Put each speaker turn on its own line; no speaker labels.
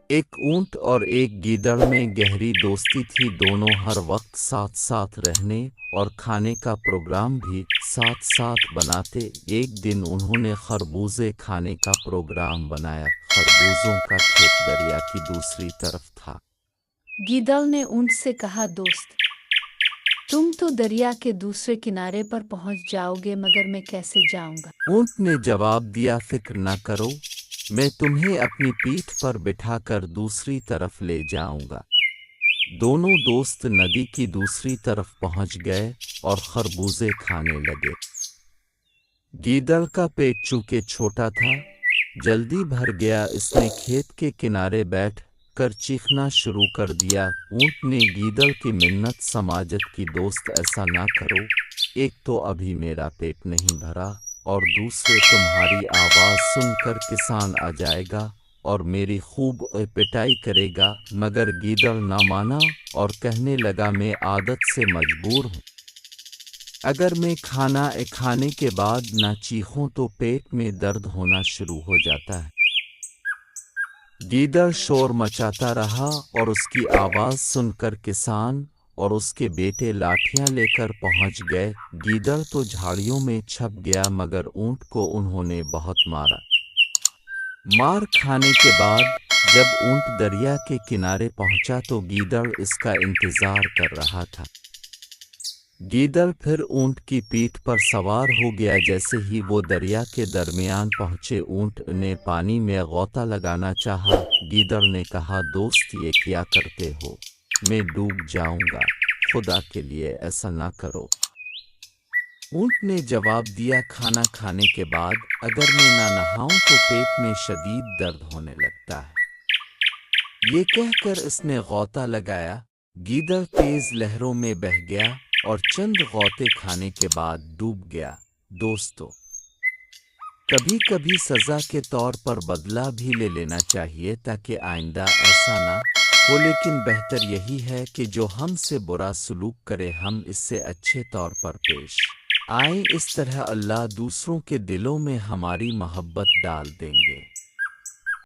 ایک اونٹ اور ایک گیدڑ میں گہری دوستی تھی۔ دونوں ہر وقت ساتھ ساتھ رہنے اور کھانے کا پروگرام بھی ساتھ ساتھ بناتے۔ ایک دن انہوں نے خربوزے کھانے کا پروگرام بنایا۔ خربوزوں کا کھیت دریا کی دوسری طرف تھا۔
گیدڑ نے اونٹ سے کہا، دوست، تم تو دریا کے دوسرے کنارے پر پہنچ جاؤ گے، مگر میں کیسے جاؤں گا؟
اونٹ نے جواب دیا، فکر نہ کرو، میں تمہیں اپنی پیٹھ پر بٹھا کر دوسری طرف لے جاؤں گا۔ دونوں دوست ندی کی دوسری طرف پہنچ گئے اور خربوزے کھانے لگے۔ گیدڑ کا پیٹ چونکہ چھوٹا تھا، جلدی بھر گیا۔ اس نے کھیت کے کنارے بیٹھ کر چیخنا شروع کر دیا۔ اونٹ نے گیدڑ کی منت سماجت کی، دوست ایسا نہ کرو، ایک تو ابھی میرا پیٹ نہیں بھرا، اور دوسرے تمہاری آواز سن کر کسان آ جائے گا اور میری خوب پٹائی کرے گا۔ مگر گیدڑ نہ مانا اور کہنے لگا، میں عادت سے مجبور ہوں، اگر میں کھانے کے بعد نہ چیخوں تو پیٹ میں درد ہونا شروع ہو جاتا ہے۔ گیدڑ شور مچاتا رہا اور اس کی آواز سن کر کسان اور اس کے بیٹے لاٹھیاں لے کر پہنچ گئے۔ گیدڑ تو جھاڑیوں میں چھپ گیا، مگر اونٹ کو انہوں نے بہت مارا۔ مار کھانے کے بعد جب اونٹ دریا کے کنارے پہنچا تو گیدڑ اس کا انتظار کر رہا تھا۔ گیدڑ پھر اونٹ کی پیٹھ پر سوار ہو گیا۔ جیسے ہی وہ دریا کے درمیان پہنچے، اونٹ نے پانی میں غوطہ لگانا چاہا۔ گیدڑ نے کہا، دوست، یہ کیا کرتے ہو؟ میں ڈوب جاؤں گا، خدا کے لیے ایسا نہ کرو۔ اونٹ نے جواب دیا، کھانا کھانے کے بعد اگر میں نہ نہاؤں تو پیٹ میں شدید درد ہونے لگتا ہے۔ یہ کہہ کر اس نے غوطہ لگایا۔ گیدڑ تیز لہروں میں بہہ گیا اور چند غوطے کھانے کے بعد ڈوب گیا۔ دوستو، کبھی کبھی سزا کے طور پر بدلہ بھی لے لینا چاہیے تاکہ آئندہ ایسا نہ ہو، لیکن بہتر یہی ہے کہ جو ہم سے برا سلوک کرے ہم اس سے اچھے طور پر پیش آئیں۔ اس طرح اللہ دوسروں کے دلوں میں ہماری محبت ڈال دیں گے۔